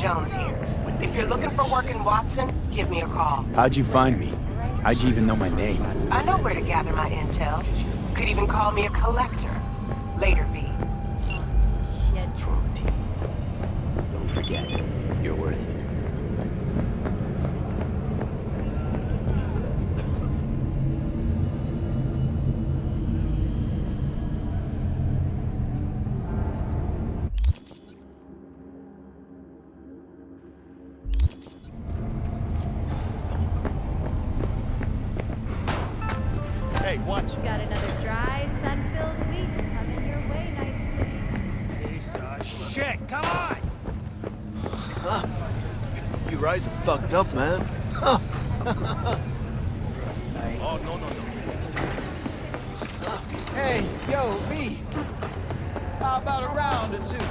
Jones here. If you're looking for work in Watson, give me a call. How'd you find me? How'd you even know my name? I know where to gather my intel. Could even call me a collector. Later, V. Shit. Don't forget, you're worth it. Hey, watch. Got another dry, sun-filled week coming your way, Night City. Piece of shit, come on! Huh. You guys are fucked up, man. Huh. Oh, no. Hey, yo, V. How about a round or two?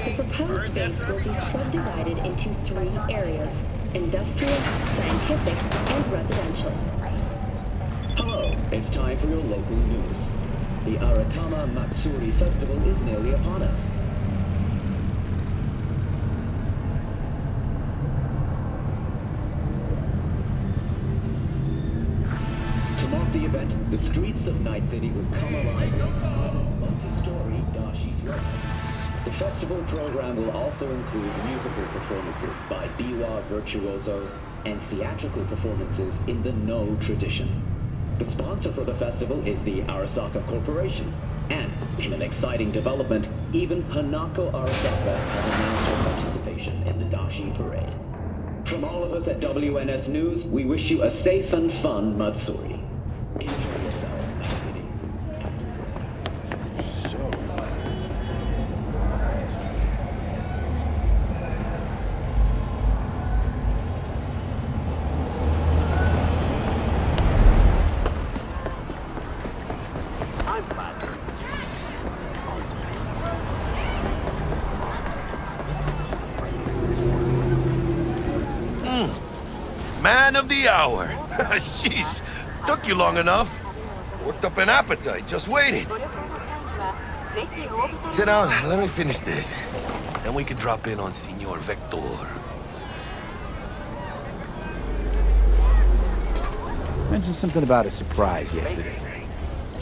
The proposed base will be subdivided into 3 areas: industrial, scientific, and residential. Hello, it's time for your local news. The Aratama Matsuri Festival is nearly upon us. To mark the event, the streets of Night City will come alive with exquisite multi-story dashi floats. The festival program will also include musical performances by biwa virtuosos and theatrical performances in the No tradition. The sponsor for the festival is the Arasaka Corporation, and in an exciting development, even Hanako Arasaka has announced her participation in the Dashi Parade. From all of us at WNS News, we wish you a safe and fun Matsuri. Enjoy yourselves, Night City. Man of the hour. Jeez, took you long enough. Worked up an appetite, just waiting. Sit down, let me finish this. Then we can drop in on Senor Vector. Mentioned something about a surprise yesterday.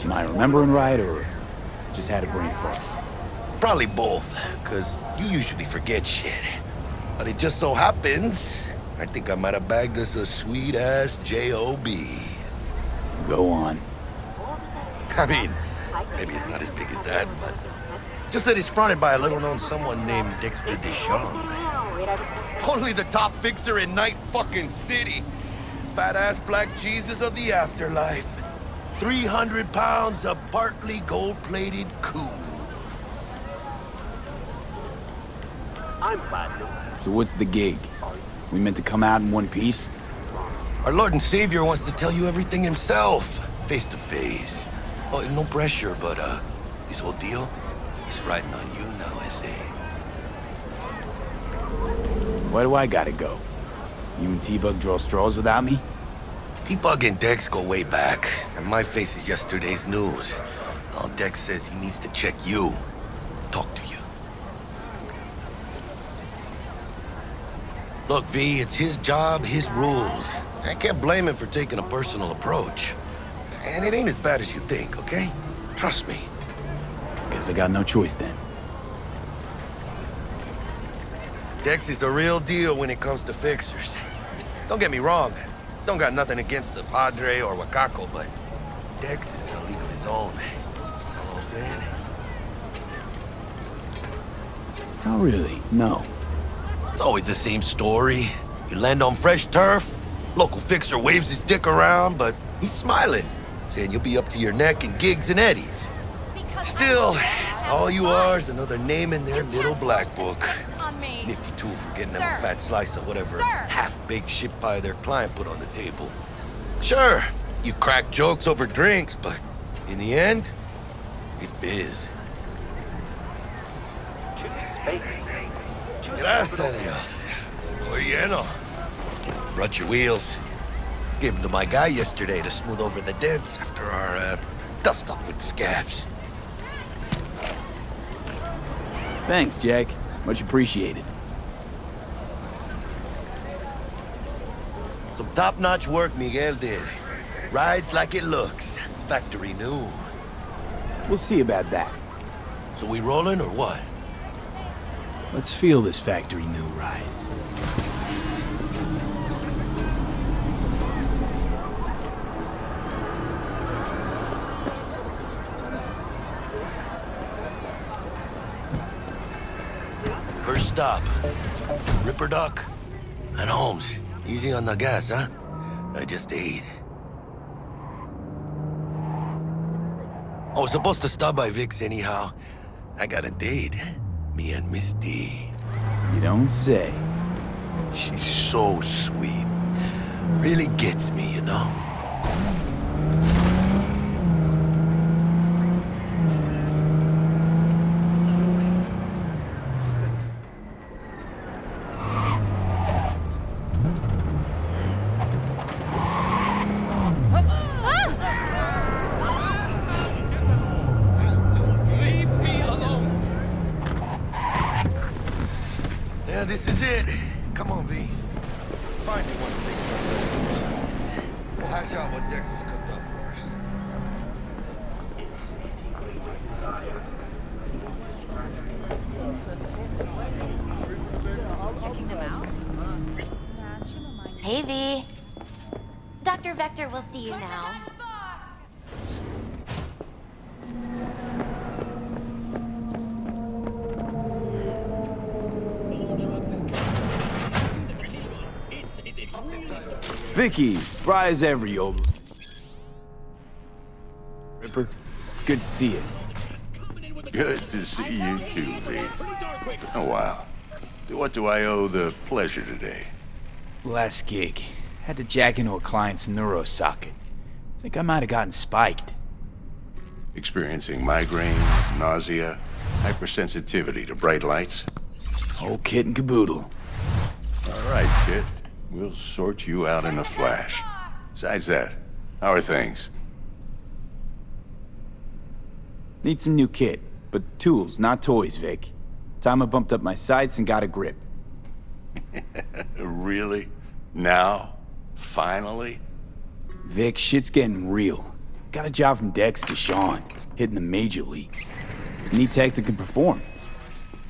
Am I remembering right, or just had a brain fart? Probably both, because you usually forget shit. But it just so happens, I think I might have bagged us a sweet-ass J.O.B. Go on. I mean, maybe it's not as big as that, but just that it's fronted by a little-known someone named Dexter Deschamps. Only the top fixer in Night fucking City. Fat-ass black Jesus of the afterlife. 300 pounds of partly gold-plated cool. I'm Platinum. So what's the gig? We meant to come out in one piece? Our Lord and Savior wants to tell you everything himself, face to face. Oh, no pressure, but this whole deal is riding on you now, I say. Why do I gotta go? You and T-Bug draw straws without me? T-Bug and Dex go way back, and my face is yesterday's news. Now Dex says he needs to check you, talk to you. Look, V, it's his job, his rules. I can't blame him for taking a personal approach. And it ain't as bad as you think, okay? Trust me. Guess I got no choice then. Dex is a real deal when it comes to fixers. Don't get me wrong. Don't got nothing against the Padre or Wakako, but Dex is in a league of his own. You know what I'm saying? Not really, no. It's always the same story. You land on fresh turf, local fixer waves his dick around, but he's smiling, saying you'll be up to your neck in gigs and eddies. Still, all you are is another name in their little black book. Nifty tool for getting them a fat slice of whatever half-baked shit pie their client put on the table. Sure, you crack jokes over drinks, but in the end, it's biz. Gracias a Dios. Estoy lleno. Brought your wheels. Gave them to my guy yesterday to smooth over the dents after our dust-up with the scabs. Thanks, Jack. Much appreciated. Some top-notch work Miguel did. Rides like it looks. Factory new. We'll see about that. So we rolling or what? Let's feel this factory new ride. First stop. Ripper Dock. And Holmes. Easy on the gas, huh? I just ate. I was supposed to stop by Vic's anyhow. I got a date. Me and Misty. You don't say. She's so sweet. Really gets me, you know? Yeah, this is it. Come on, V. Find me one thing. We'll hash out what Dex has cooked up for us. Checking them out? Hey, V. Dr. Vector will see you now. Vicky, spry as ever, yo. Ripper, it's good to see you. Good to see you too, V. It's been a while. What do I owe the pleasure today? Last gig. Had to jack into a client's neuro socket. Think I might have gotten spiked. Experiencing migraines, nausea, hypersensitivity to bright lights? Whole kit and caboodle. All right, kid. We'll sort you out in a flash. Besides that, how are things? Need some new kit, but tools, not toys, Vic. Time I bumped up my sights and got a grip. Really? Now? Finally? Vic, shit's getting real. Got a job from Dex to Sean, hitting the major leagues. Need tech that can perform.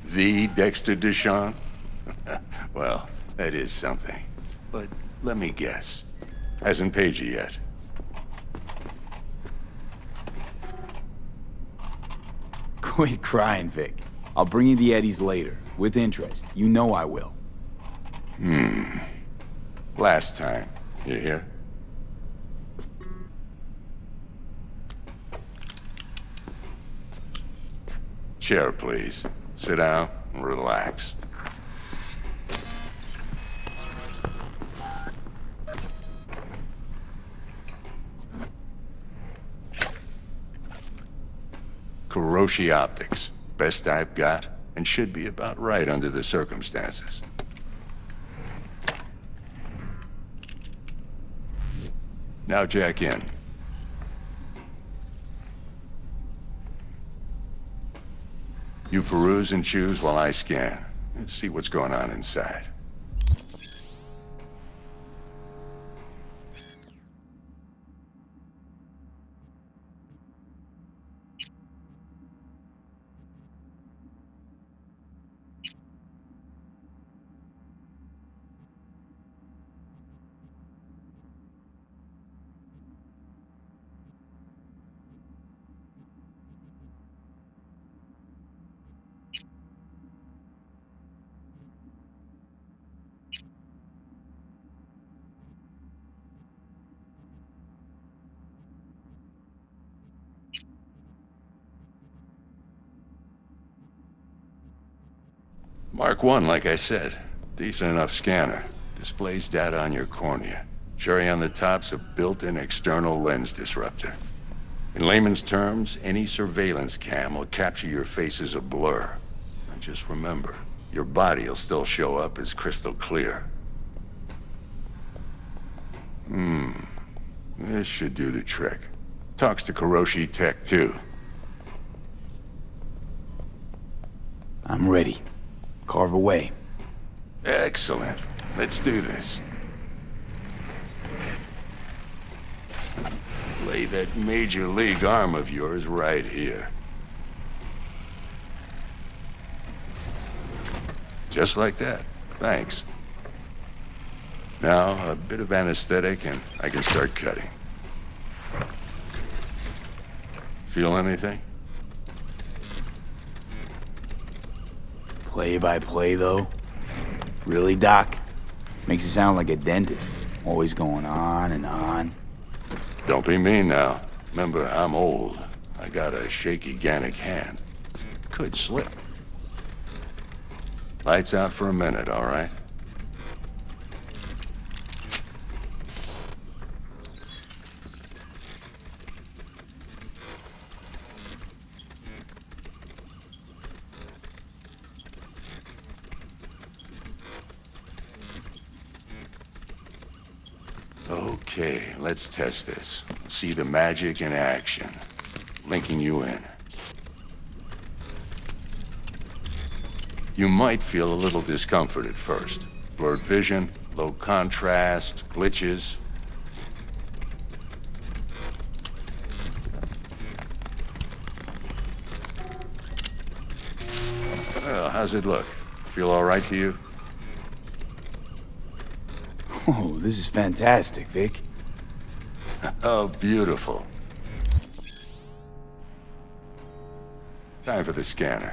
The Dexter Deshawn? Well, that is something. But let me guess. Hasn't paid you yet. Quit crying, Vic. I'll bring you the eddies later, with interest. You know I will. Last time. You hear? Chair, please. Sit down and relax. Kuroshi Optics. Best I've got, and should be about right under the circumstances. Now jack in. You peruse and choose while I scan. See what's going on inside. Mark 1, like I said. Decent enough scanner. Displays data on your cornea. Cherry on the top's a built-in external lens disruptor. In layman's terms, any surveillance cam will capture your face as a blur. And just remember, your body will still show up as crystal clear. This should do the trick. Talks to Kuroshi Tech, too. I'm ready. Carve away. Excellent. Let's do this. Lay that major league arm of yours right here. Just like that. Thanks. Now, a bit of anesthetic and I can start cutting. Feel anything? Play by play, though? Really, Doc? Makes you sound like a dentist. Always going on and on. Don't be mean now. Remember, I'm old. I got a shaky Gannic hand. Could slip. Lights out for a minute, all right? Okay, let's test this. See the magic in action. Linking you in. You might feel a little discomfort at first. Blurred vision, low contrast, glitches. Well, how's it look? Feel all right to you? Oh, this is fantastic, Vic. Oh, beautiful. Time for the scanner.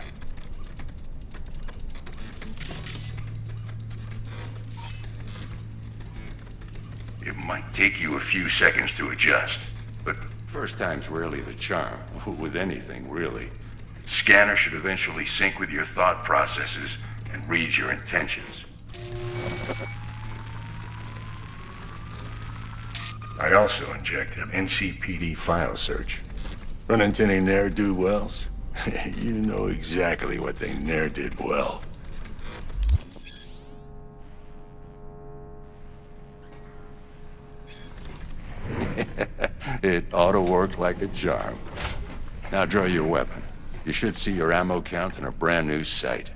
It might take you a few seconds to adjust, but first time's rarely the charm, with anything, really. Scanner should eventually sync with your thought processes and read your intentions. I also injected an NCPD file search. Run into any ne'er-do-wells? You know exactly what they ne'er did well. It ought to work like a charm. Now draw your weapon. You should see your ammo count in a brand new sight.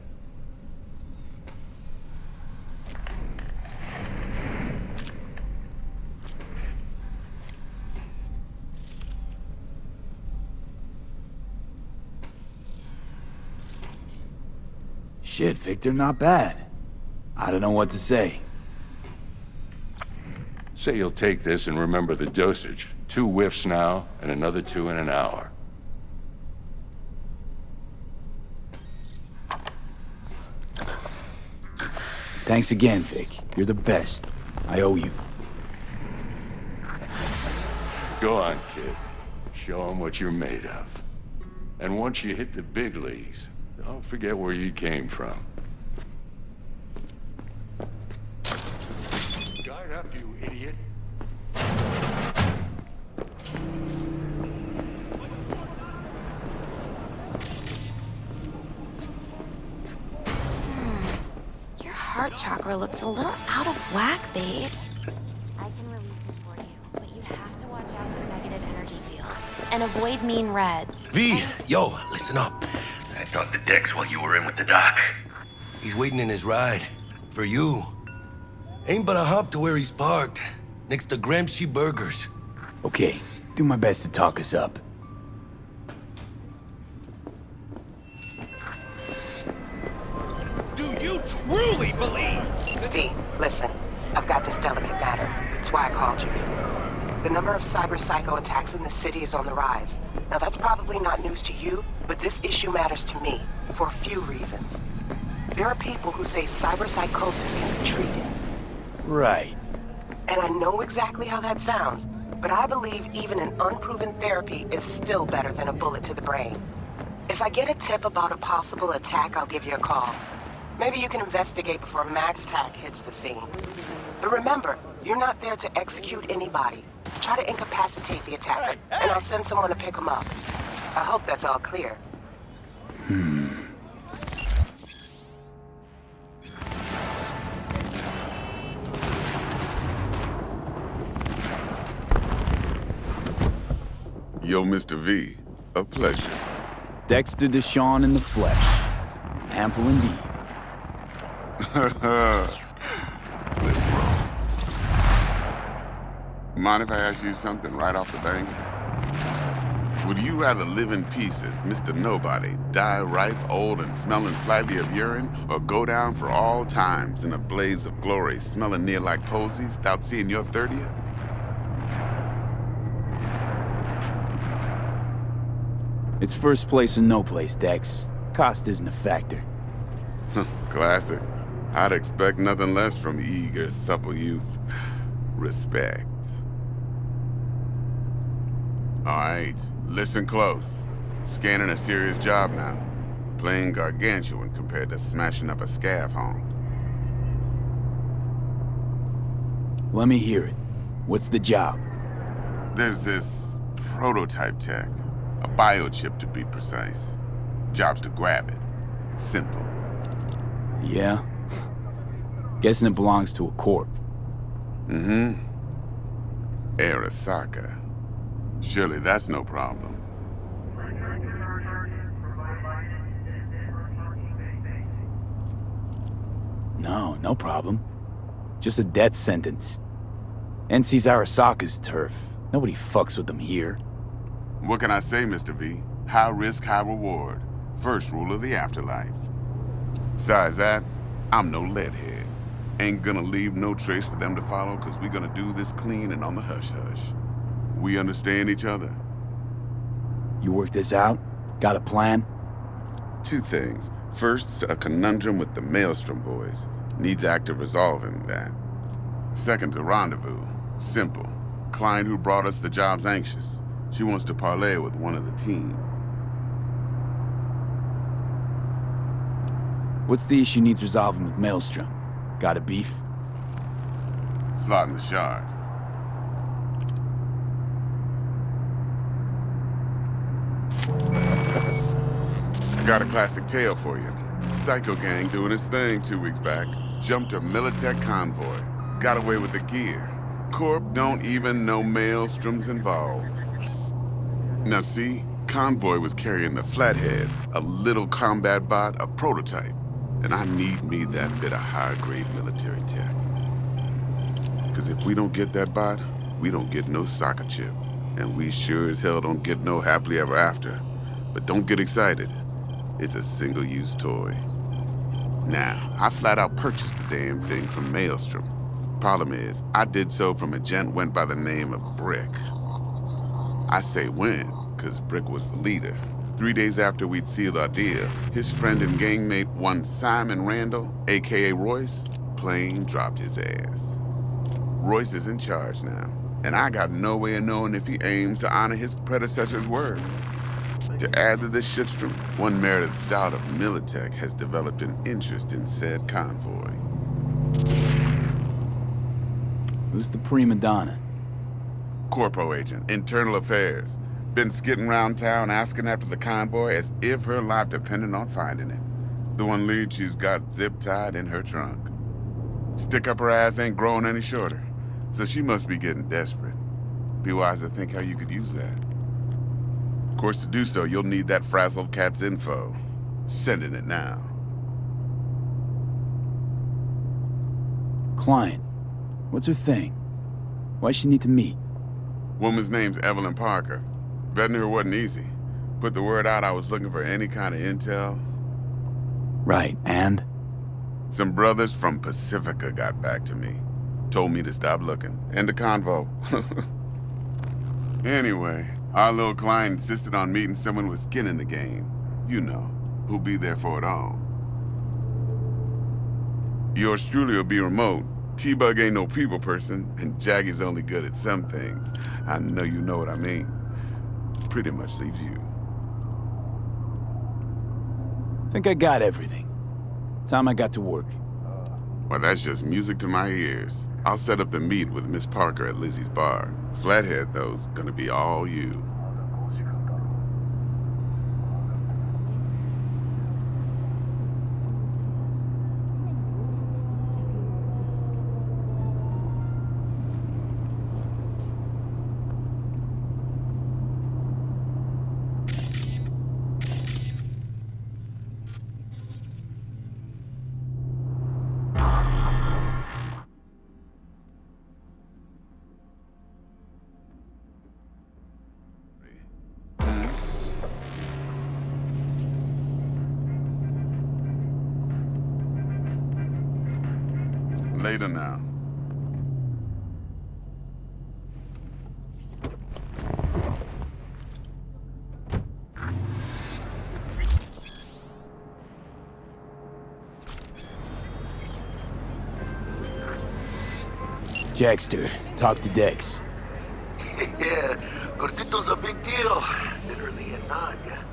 Shit, Victor, not bad. I don't know what to say. Say you'll take this and remember the dosage. 2 whiffs now, and another 2 in an hour. Thanks again, Vic. You're the best. I owe you. Go on, kid. Show 'em what you're made of. And once you hit the big leagues, don't forget where you came from. Guard up, you idiot. Your heart chakra looks a little out of whack, babe. I can release it for you, but you'd have to watch out for negative energy fields and avoid mean reds. V, yo, listen up. I talked to Dex while you were in with the doc. He's waiting in his ride. For you. Ain't but a hop to where he's parked. Next to Gramsci Burgers. Okay, do my best to talk us up. Do you truly believe? V, listen. I've got this delicate matter. That's why I called you. The number of cyber-psycho attacks in the city is on the rise. Now, that's probably not news to you, but this issue matters to me for a few reasons. There are people who say cyberpsychosis can be treated. Right. And I know exactly how that sounds, but I believe even an unproven therapy is still better than a bullet to the brain. If I get a tip about a possible attack, I'll give you a call. Maybe you can investigate before Max Tack hits the scene. But remember, you're not there to execute anybody. Try to incapacitate the attacker, and I'll send someone to pick him up. I hope that's all clear. Yo, Mr. V, a pleasure. Dexter Deshawn in the flesh. ample indeed. Let's roll. Mind if I ask you something right off the bank? Would you rather live in peace as Mr. Nobody, die ripe, old, and smelling slightly of urine, or go down for all times in a blaze of glory, smelling near like posies, without seeing your 30th? It's first place or no place, Dex. Cost isn't a factor. Classic. I'd expect nothing less from eager, supple youth. Respect. All right, listen close. Scanning a serious job now. Playing gargantuan compared to smashing up a scaffold. Let me hear it. What's the job? There's this prototype tech. A biochip, to be precise. Job's to grab it. Simple. Yeah? Guessing it belongs to a corp. Mm-hmm. Arasaka. Surely that's no problem. No problem. Just a death sentence. NC's Arasaka's turf. Nobody fucks with them here. What can I say, Mr. V? High risk, high reward. First rule of the afterlife. Besides that, I'm no leadhead. Ain't gonna leave no trace for them to follow, cause we gonna do this clean and on the hush-hush. We understand each other. You work this out? Got a plan? Two things. First, a conundrum with the Maelstrom boys. Needs active resolving that. Second, a rendezvous. Simple. Client who brought us the job's anxious. She wants to parlay with one of the team. What's the issue needs resolving with Maelstrom? Got a beef? Slot in the shard. Got a classic tale for you. Psycho gang doing his thing 2 weeks back. Jumped a Militech convoy. Got away with the gear. Corp don't even know Maelstrom's involved. Now see, convoy was carrying the Flathead, a little combat bot, a prototype. And I need me that bit of high-grade military tech. Cause if we don't get that bot, we don't get no soccer chip. And we sure as hell don't get no happily ever after. But don't get excited. It's a single-use toy. Now, I flat out purchased the damn thing from Maelstrom. Problem is, I did so from a gent went by the name of Brick. I say when, cause Brick was the leader. 3 days after we'd sealed our deal, his friend and gangmate, one Simon Randall, aka Royce, plain dropped his ass. Royce is in charge now, and I got no way of knowing if he aims to honor his predecessor's word. To add to this shitstrom, one Meredith Stout of Militech has developed an interest in said convoy. Who's the prima donna? Corpo agent, internal affairs. Been skidding around town asking after the convoy as if her life depended on finding it. The one lead she's got zip-tied in her trunk. Stick up her ass ain't growing any shorter, so she must be getting desperate. Be wise to think how you could use that. Of course, to do so, you'll need that frazzled cat's info. Sending it now. Client. What's her thing? Why's she need to meet? Woman's name's Evelyn Parker. Betting her wasn't easy. Put the word out I was looking for any kind of intel. Right, and? Some brothers from Pacifica got back to me. Told me to stop looking. End of convo. Anyway, our little client insisted on meeting someone with skin in the game. You know, who'll be there for it all. Yours truly will be remote. T-Bug ain't no people person, and Jaggy's only good at some things. I know you know what I mean. Pretty much leaves you. Think I got everything. Time I got to work. Well, that's just music to my ears. I'll set up the meet with Miss Parker at Lizzie's bar. Flathead, though's gonna be all you. Later now. Jackster, talk to Dex. Yeah, Gordito's a big deal. Literally a nug.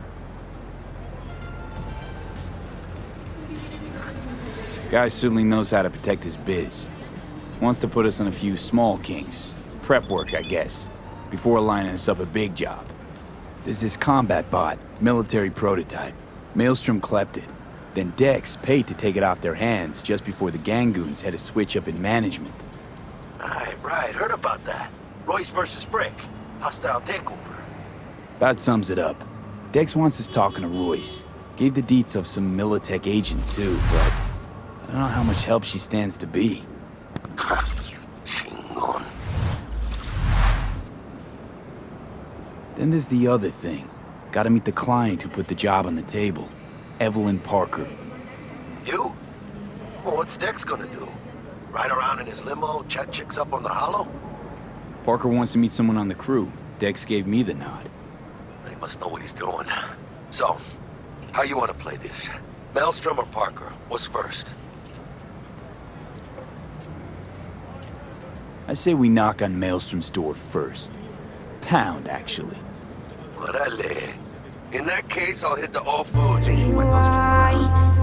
Guy certainly knows how to protect his biz. Wants to put us on a few small kinks. Prep work, I guess. Before lining us up a big job. There's this combat bot, military prototype. Maelstrom clept it. Then Dex paid to take it off their hands just before the Gangoons had a switch up in management. Right, heard about that. Royce versus Brick. Hostile takeover. About sums it up. Dex wants us talking to Royce. Gave the deets of some Militech agent too, but I don't know how much help she stands to be. Chingon. Then there's the other thing. Gotta meet the client who put the job on the table. Evelyn Parker. You? Well, what's Dex gonna do? Ride around in his limo, chat chicks up on the hollow? Parker wants to meet someone on the crew. Dex gave me the nod. He must know what he's doing. So, how you want to play this? Maelstrom or Parker? What's first? I say we knock on Maelstrom's door first. Pound, actually. Orale. In that case, I'll hit the all foods and you You windows to right.